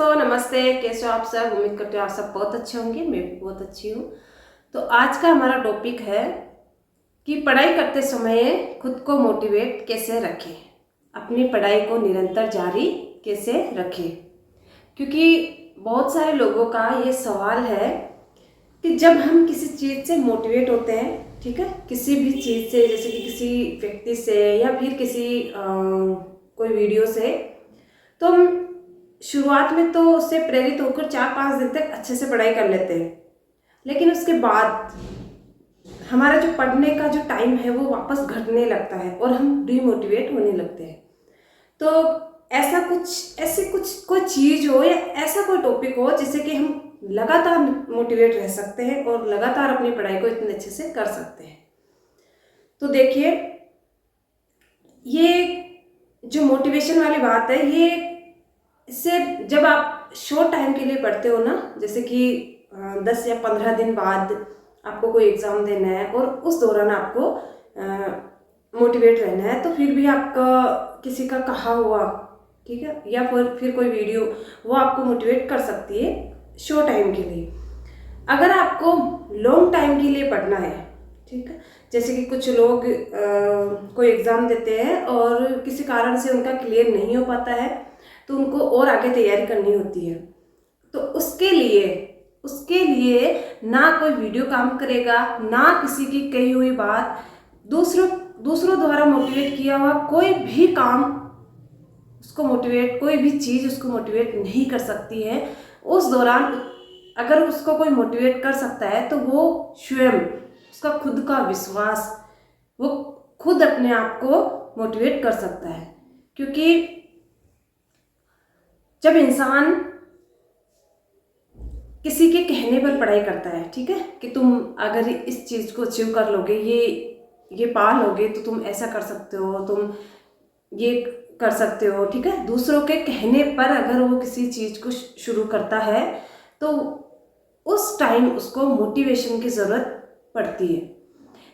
दोस्तों, नमस्ते। कैसे हो आप सब? उम्मीद करते हो आप सब बहुत अच्छे होंगे। मैं भी बहुत अच्छी हूँ। तो आज का हमारा टॉपिक है कि पढ़ाई करते समय खुद को मोटिवेट कैसे रखें, अपनी पढ़ाई को निरंतर जारी कैसे रखें। क्योंकि बहुत सारे लोगों का ये सवाल है कि जब हम किसी चीज़ से मोटिवेट होते हैं, ठीक है, किसी भी चीज़ से, जैसे कि किसी व्यक्ति से या फिर किसी कोई वीडियो से, तो हम शुरुआत में तो उससे प्रेरित होकर 4-5 दिन तक अच्छे से पढ़ाई कर लेते हैं, लेकिन उसके बाद हमारा जो पढ़ने का जो टाइम है वो वापस घटने लगता है और हम डिमोटिवेट होने लगते हैं। तो ऐसे कुछ कोई चीज़ हो या ऐसा कोई टॉपिक हो जिससे कि हम लगातार मोटिवेट रह सकते हैं और लगातार अपनी पढ़ाई को इतने अच्छे से कर सकते हैं। तो देखिए, ये जो मोटिवेशन वाली बात है, ये इससे जब आप शॉर्ट टाइम के लिए पढ़ते हो ना, जैसे कि 10 या 15 दिन बाद आपको कोई एग्ज़ाम देना है और उस दौरान आपको मोटिवेट रहना है, तो फिर भी आपका किसी का कहा हुआ, ठीक है, या फिर कोई वीडियो, वो आपको मोटिवेट कर सकती है शॉर्ट टाइम के लिए। अगर आपको लॉन्ग टाइम के लिए पढ़ना है, ठीक है, जैसे कि कुछ लोग कोई एग्ज़ाम देते हैं और किसी कारण से उनका क्लियर नहीं हो पाता है, तो उनको और आगे तैयारी करनी होती है। तो उसके लिए ना कोई वीडियो काम करेगा, ना किसी की कही हुई बात, दूसरों द्वारा मोटिवेट किया हुआ कोई भी काम उसको मोटिवेट, कोई भी चीज़ उसको मोटिवेट नहीं कर सकती है। उस दौरान अगर उसको कोई मोटिवेट कर सकता है तो वो स्वयं, उसका खुद का विश्वास, वो खुद अपने आप को मोटिवेट कर सकता है। क्योंकि जब इंसान किसी के कहने पर पढ़ाई करता है, ठीक है, कि तुम अगर इस चीज़ को अचीव कर लोगे, ये पा लोगे, तो तुम ऐसा कर सकते हो, तुम ये कर सकते हो, ठीक है, दूसरों के कहने पर अगर वो किसी चीज़ को शुरू करता है तो उस टाइम उसको मोटिवेशन की ज़रूरत पड़ती है।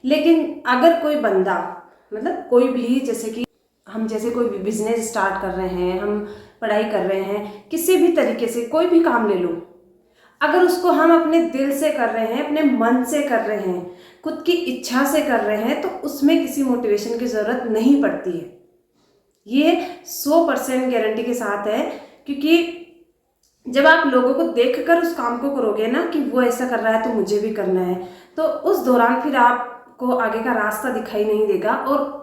लेकिन अगर कोई बंदा, मतलब कोई भी, जैसे कि हम जैसे कोई भी बिजनेस स्टार्ट कर रहे हैं, हम पढ़ाई कर रहे हैं, किसी भी तरीके से कोई भी काम ले लो, अगर उसको हम अपने दिल से कर रहे हैं, अपने मन से कर रहे हैं, खुद की इच्छा से कर रहे हैं, तो उसमें किसी मोटिवेशन की ज़रूरत नहीं पड़ती है। ये 100% गारंटी के साथ है। क्योंकि जब आप लोगों को देखकर उस काम को करोगे ना, कि वो ऐसा कर रहा है तो मुझे भी करना है, तो उस दौरान फिर आपको आगे का रास्ता दिखाई नहीं देगा और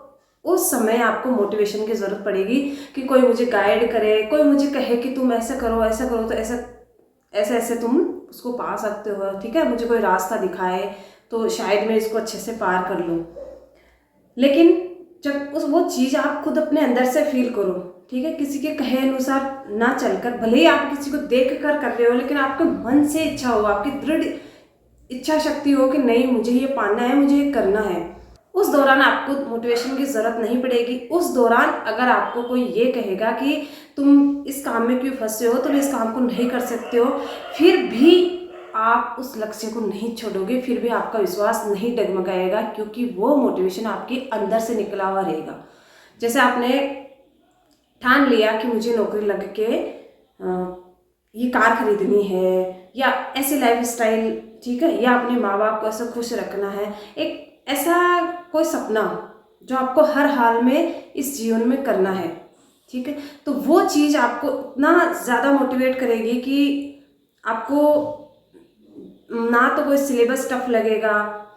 उस समय आपको मोटिवेशन की ज़रूरत पड़ेगी कि कोई मुझे गाइड करे, कोई मुझे कहे कि तुम ऐसा करो तो ऐसे तुम उसको पा सकते हो, ठीक है, मुझे कोई रास्ता दिखाए तो शायद मैं इसको अच्छे से पार कर लूँ। लेकिन जब वो चीज़ आप खुद अपने अंदर से फील करो, ठीक है, किसी के कहे अनुसार ना चलकर, भले ही आप किसी को देख कर रहे हो, लेकिन आपके मन से इच्छा हो, आपकी दृढ़ इच्छा शक्ति हो कि नहीं, मुझे ये पाना है, मुझे ये करना है, उस दौरान आपको मोटिवेशन की ज़रूरत नहीं पड़ेगी। उस दौरान अगर आपको कोई ये कहेगा कि तुम इस काम में क्यों फंसे हो, तुम इस काम को नहीं कर सकते हो, फिर भी आप उस लक्ष्य को नहीं छोड़ोगे, फिर भी आपका विश्वास नहीं डगमगाएगा, क्योंकि वो मोटिवेशन आपके अंदर से निकला हुआ रहेगा। जैसे आपने ठान लिया कि मुझे नौकरी लग के ये कार खरीदनी है, या ऐसे लाइफ स्टाइल, ठीक है, या अपने माँ बाप को ऐसा खुश रखना है, एक ऐसा कोई सपना जो आपको हर हाल में इस जीवन में करना है, ठीक है, तो वो चीज़ आपको इतना ज़्यादा मोटिवेट करेगी कि आपको ना तो कोई सिलेबस टफ लगेगा,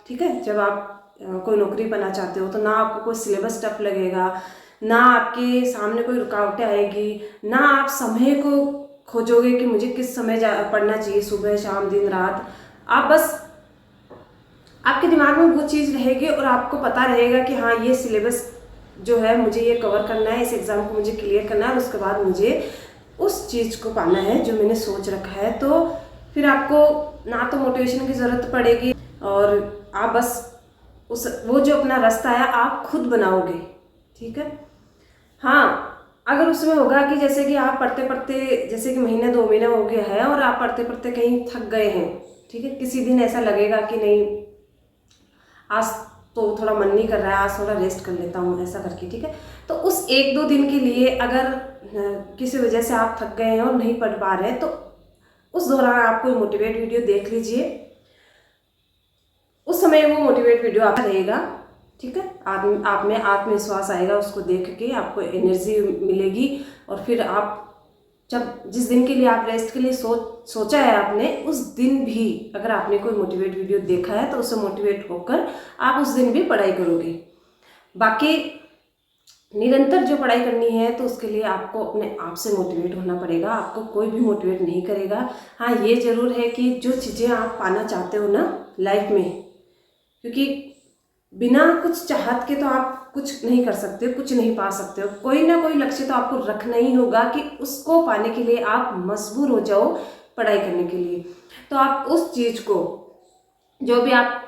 ठीक है, जब आप कोई नौकरी पाना चाहते हो तो ना आपको कोई सिलेबस टफ लगेगा, ना आपके सामने कोई रुकावटें आएगी, ना आप समय को खोजोगे कि मुझे किस समय पढ़ना चाहिए, सुबह शाम दिन रात। आप बस, आपके दिमाग में वो चीज़ रहेगी और आपको पता रहेगा कि हाँ, ये सिलेबस जो है मुझे ये कवर करना है, इस एग्ज़ाम को मुझे क्लियर करना है और उसके बाद मुझे उस चीज़ को पाना है जो मैंने सोच रखा है। तो फिर आपको ना तो मोटिवेशन की ज़रूरत पड़ेगी और आप बस वो जो अपना रास्ता है आप खुद बनाओगे, ठीक है। हाँ, अगर उसमें होगा कि जैसे कि आप पढ़ते पढ़ते, जैसे कि महीना 2 महीना हो गया है और आप पढ़ते पढ़ते कहीं थक गए हैं, ठीक है, किसी दिन ऐसा लगेगा कि नहीं, आज तो थोड़ा मन नहीं कर रहा है, आज थोड़ा रेस्ट कर लेता हूँ, ऐसा करके, ठीक है, तो उस 1-2 दिन के लिए अगर किसी वजह से आप थक गए हैं और नहीं पढ़ पा रहे हैं, तो उस दौरान आप कोई मोटिवेट वीडियो देख लीजिए। उस समय वो मोटिवेट वीडियो आपका रहेगा, ठीक है। आप में आत्मविश्वास आएगा, उसको देख के आपको एनर्जी मिलेगी। और फिर आप जब जिस दिन के लिए आप रेस्ट के लिए सोचा है आपने, उस दिन भी अगर आपने कोई मोटिवेट वीडियो देखा है तो उससे मोटिवेट होकर आप उस दिन भी पढ़ाई करोगे। बाकी निरंतर जो पढ़ाई करनी है तो उसके लिए आपको अपने आप से मोटिवेट होना पड़ेगा, आपको कोई भी मोटिवेट नहीं करेगा। हाँ, ये ज़रूर है कि जो चीज़ें आप पाना चाहते हो ना लाइफ में, क्योंकि बिना कुछ चाहत के तो आप कुछ नहीं कर सकते हो, कुछ नहीं पा सकते हो। कोई ना कोई लक्ष्य तो आपको रखना ही होगा कि उसको पाने के लिए आप मजबूर हो जाओ पढ़ाई करने के लिए। तो आप उस चीज़ को, जो भी आप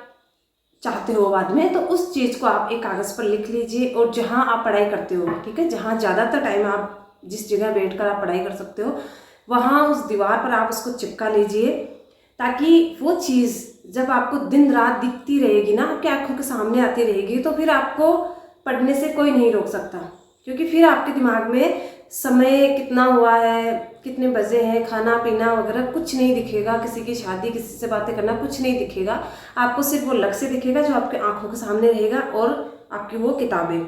चाहते हो बाद में, तो उस चीज़ को आप एक कागज़ पर लिख लीजिए। और जहाँ आप पढ़ाई करते हो, ठीक है, जहाँ ज़्यादातर टाइम आप जिस जगह बैठकर आप पढ़ाई कर सकते हो, वहाँ उस दीवार पर आप उसको चिपका लीजिए, ताकि वो चीज़ जब आपको दिन रात दिखती रहेगी ना, आपकी आंखों के सामने आती रहेगी, तो फिर आपको पढ़ने से कोई नहीं रोक सकता। क्योंकि फिर आपके दिमाग में समय कितना हुआ है, कितने बजे हैं, खाना पीना वगैरह कुछ नहीं दिखेगा, किसी की शादी, किसी से बातें करना कुछ नहीं दिखेगा। आपको सिर्फ वो लक्ष्य दिखेगा जो आपके आंखों के सामने रहेगा, और आपकी वो किताबें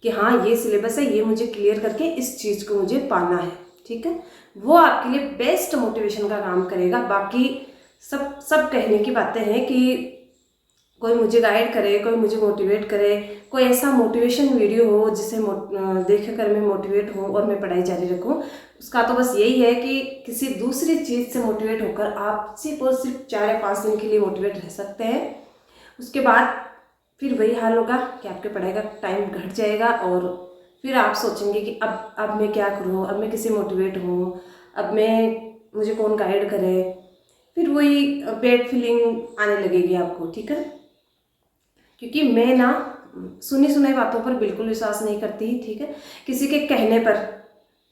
कि हाँ ये सिलेबस है, ये मुझे क्लियर करके इस चीज़ को मुझे पाना है, ठीक है। वो आपके लिए बेस्ट मोटिवेशन का काम करेगा। बाकी सब कहने की बातें हैं कि कोई मुझे गाइड करे, कोई मुझे मोटिवेट करे, कोई ऐसा मोटिवेशन वीडियो हो जिसे देख कर मैं मोटिवेट हूँ और मैं पढ़ाई जारी रखूँ। उसका तो बस यही है कि किसी दूसरी चीज़ से मोटिवेट होकर आप सिर्फ और सिर्फ 4 या 5 दिन के लिए मोटिवेट रह सकते हैं। उसके बाद फिर वही हाल होगा कि आपके पढ़ाई का टाइम घट जाएगा, और फिर आप सोचेंगे कि अब मैं क्या करूँ, अब मैं किसे मोटिवेट हूँ, अब मुझे कौन गाइड करे। फिर वही बैड फीलिंग आने लगेगी आपको, ठीक है। क्योंकि मैं ना सुनी सुनाई बातों पर बिल्कुल विश्वास नहीं करती, ठीक है। किसी के कहने पर,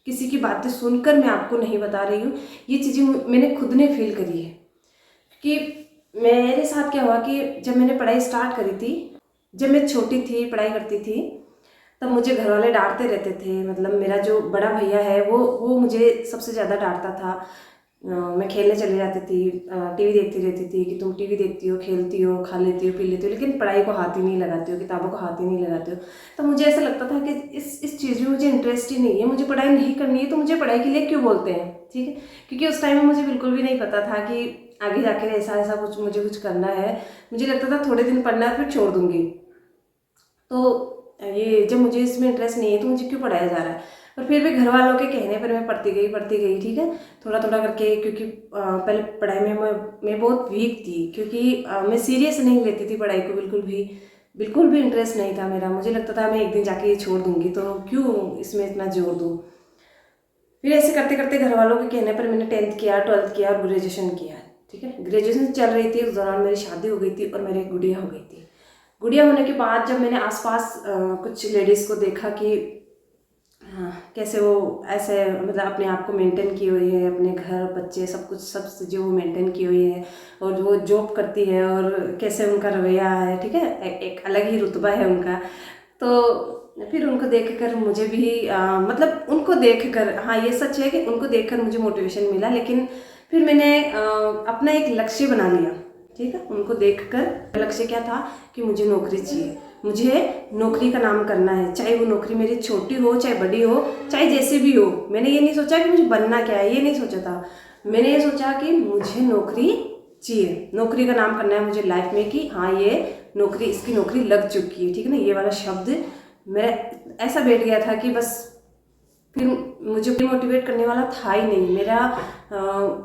किसी की बातें सुनकर मैं आपको नहीं बता रही हूँ, ये चीज़ें मैंने खुद ने फील करी है। कि मेरे साथ क्या हुआ कि जब मैंने पढ़ाई स्टार्ट करी थी, जब मैं छोटी थी पढ़ाई करती थी, तब मुझे घर वाले डांटते रहते थे। मतलब मेरा जो बड़ा भैया है वो मुझे सबसे ज़्यादा डांटता था। मैं खेलने चली जाती थी, टीवी देखती रहती थी कि तुम टीवी देखती हो, खेलती हो, खा लेती हो, पी लेती हो, लेकिन पढ़ाई को हाथ ही नहीं लगाती हो, किताबों को हाथ ही नहीं लगाती हो। तो मुझे ऐसा लगता था कि इस चीज़ में मुझे इंटरेस्ट ही नहीं है, मुझे पढ़ाई नहीं करनी है, तो मुझे पढ़ाई के लिए क्यों बोलते हैं, ठीक है। क्योंकि उस टाइम में मुझे बिल्कुल भी नहीं पता था कि आगे जाकर ऐसा कुछ मुझे कुछ करना है। मुझे लगता था थोड़े दिन पढ़ना है फिर छोड़ दूँगी। तो ये जब मुझे इसमें इंटरेस्ट नहीं है तो मुझे क्यों पढ़ाया जा रहा है। पर फिर भी घर वालों के कहने पर मैं पढ़ती गई, ठीक है, थोड़ा थोड़ा करके। क्योंकि पहले पढ़ाई में मैं बहुत वीक थी, क्योंकि मैं सीरियस नहीं लेती थी पढ़ाई को, बिल्कुल भी इंटरेस्ट नहीं था मेरा। मुझे लगता था मैं एक दिन जाके ये छोड़ दूँगी, तो क्यों इसमें इतना जोर दूँ। फिर ऐसे करते करते घर वालों के कहने पर मैंने 10th किया, 12th किया और ग्रेजुएशन किया, ठीक है। ग्रेजुएशन चल रही थी, उस दौरान मेरी शादी हो गई थी और मेरी एक गुड़िया हो गई थी। गुड़िया होने के बाद जब मैंने आसपास कुछ लेडीज़ को देखा कि कैसे वो ऐसे मतलब अपने आप को मेंटेन की हुई है, अपने घर बच्चे सब चीज़ें वो मेंटेन की हुई है, और वो जॉब करती है, और कैसे उनका रवैया है, ठीक है, एक अलग ही रुतबा है उनका। तो फिर उनको देखकर मुझे भी मतलब उनको देखकर, हाँ ये सच है कि उनको देखकर मुझे मोटिवेशन मिला। लेकिन फिर मैंने अपना एक लक्ष्य बना लिया, ठीक है। उनको देखकर लक्ष्य क्या था कि मुझे नौकरी चाहिए, मुझे नौकरी का नाम करना है, चाहे वो नौकरी मेरी छोटी हो, चाहे बड़ी हो, चाहे जैसे भी हो। मैंने ये नहीं सोचा कि मुझे बनना क्या है, ये नहीं सोचा था। मैंने ये सोचा कि मुझे नौकरी चाहिए, नौकरी का नाम करना है मुझे लाइफ में कि हाँ ये नौकरी, इसकी नौकरी लग चुकी है, ठीक है ना। ये वाला शब्द मेरा ऐसा बैठ गया था कि बस फिर मुझे कोई मोटिवेट करने वाला था ही नहीं। मेरा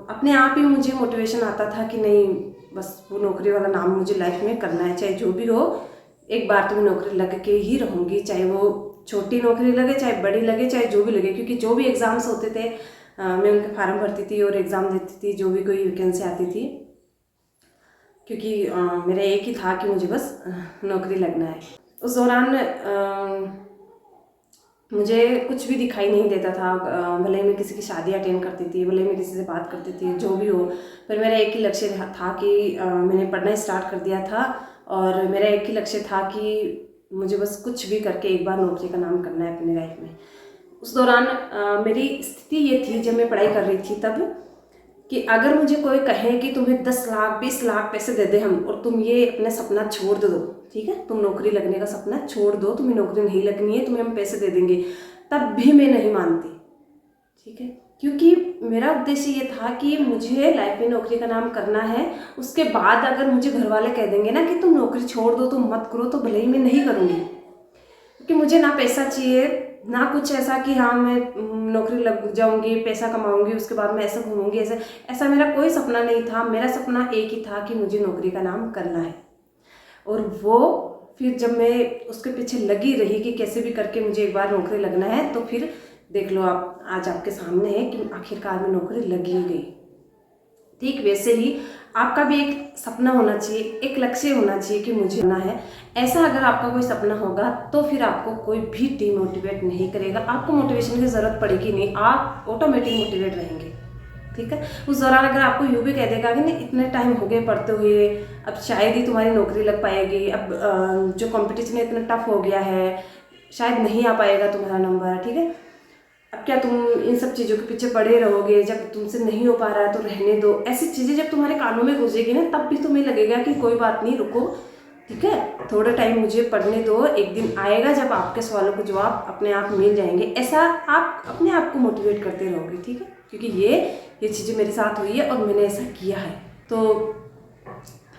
अपने आप ही मुझे मोटिवेशन आता था कि नहीं, बस वो नौकरी वाला नाम मुझे लाइफ में करना है, चाहे जो भी हो, एक बार तो मैं नौकरी लग के ही रहूँगी, चाहे वो छोटी नौकरी लगे, चाहे बड़ी लगे, चाहे जो भी लगे। क्योंकि जो भी एग्ज़ाम्स होते थे मैं उनके फार्म भरती थी और एग्ज़ाम देती थी, जो भी कोई वैकेंसी आती थी। क्योंकि मेरा एक ही था कि मुझे बस नौकरी लगना है। उस दौरान मुझे कुछ भी दिखाई नहीं देता था। भले मैं किसी की शादी अटेंड करती थी, भले मैं किसी से बात करती थी, जो भी हो, पर मेरा एक ही लक्ष्य था कि मैंने पढ़ना स्टार्ट कर दिया था, और मेरा एक ही लक्ष्य था कि मुझे बस कुछ भी करके एक बार नौकरी का नाम करना है अपनी लाइफ में। उस दौरान मेरी स्थिति ये थी जब मैं पढ़ाई कर रही थी तब, कि अगर मुझे कोई कहे कि तुम्हें 10 लाख 20 लाख पैसे दे दे हम, और तुम ये अपना सपना छोड़ दो, ठीक है, तुम नौकरी लगने का सपना छोड़ दो, तुम्हें नौकरी नहीं लगनी है, तुम्हें हम पैसे दे देंगे, तब भी मैं नहीं मानती, ठीक है, क्योंकि मेरा उद्देश्य ये था कि मुझे लाइफ में नौकरी का नाम करना है। उसके बाद अगर मुझे घर वाले कह देंगे ना कि तुम नौकरी छोड़ दो, तुम मत करो, तो भले ही मैं नहीं करूँगी, क्योंकि मुझे ना पैसा चाहिए ना कुछ ऐसा कि हाँ मैं नौकरी लग जाऊंगी, पैसा कमाऊंगी, उसके बाद मैं ऐसा घूमूंगी, ऐसा मेरा कोई सपना नहीं था। मेरा सपना एक ही था कि मुझे नौकरी का नाम करना है। और वो फिर जब मैं उसके पीछे लगी रही कि कैसे भी करके मुझे एक बार नौकरी लगना है, तो फिर देख लो आप, आज आपके सामने है कि आखिरकार में नौकरी लगी ही गई। ठीक वैसे ही आपका भी एक सपना होना चाहिए, एक लक्ष्य होना चाहिए कि मुझे होना है। ऐसा अगर आपका कोई सपना होगा तो फिर आपको कोई भी डिमोटिवेट नहीं करेगा, आपको मोटिवेशन की ज़रूरत पड़ेगी नहीं, आप ऑटोमेटिक मोटिवेट रहेंगे, ठीक है। उस दौरान अगर आपको यूँ भी कह देगा कि नहीं इतने टाइम हो गए पढ़ते हुए, अब शायद ही तुम्हारी नौकरी लग पाएगी, अब जो कंपटीशन है इतना टफ हो गया है, शायद नहीं आ पाएगा तुम्हारा नंबर, ठीक है, अब क्या तुम इन सब चीज़ों के पीछे पड़े रहोगे, जब तुमसे नहीं हो पा रहा है तो रहने दो, ऐसी चीज़ें जब तुम्हारे कानों में घुसेगी ना, तब भी तुम्हें लगेगा कि कोई बात नहीं, रुको, ठीक है, थोड़ा टाइम मुझे पढ़ने दो, एक दिन आएगा जब आपके सवालों के जवाब अपने आप मिल जाएंगे। ऐसा आप अपने आप को मोटिवेट करते रहोगे, ठीक है, क्योंकि ये चीज़ें मेरे साथ हुई है और मैंने ऐसा किया है। तो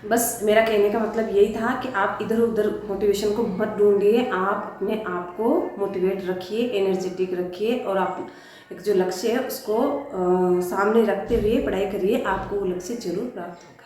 बस मेरा कहने का मतलब यही था कि आप इधर उधर मोटिवेशन को मत ढूंढिए, आप अपने आप को मोटिवेट रखिए, एनर्जेटिक रखिए, और आप एक जो लक्ष्य है उसको सामने रखते हुए पढ़ाई करिए, आपको वो लक्ष्य जरूर प्राप्त होगा।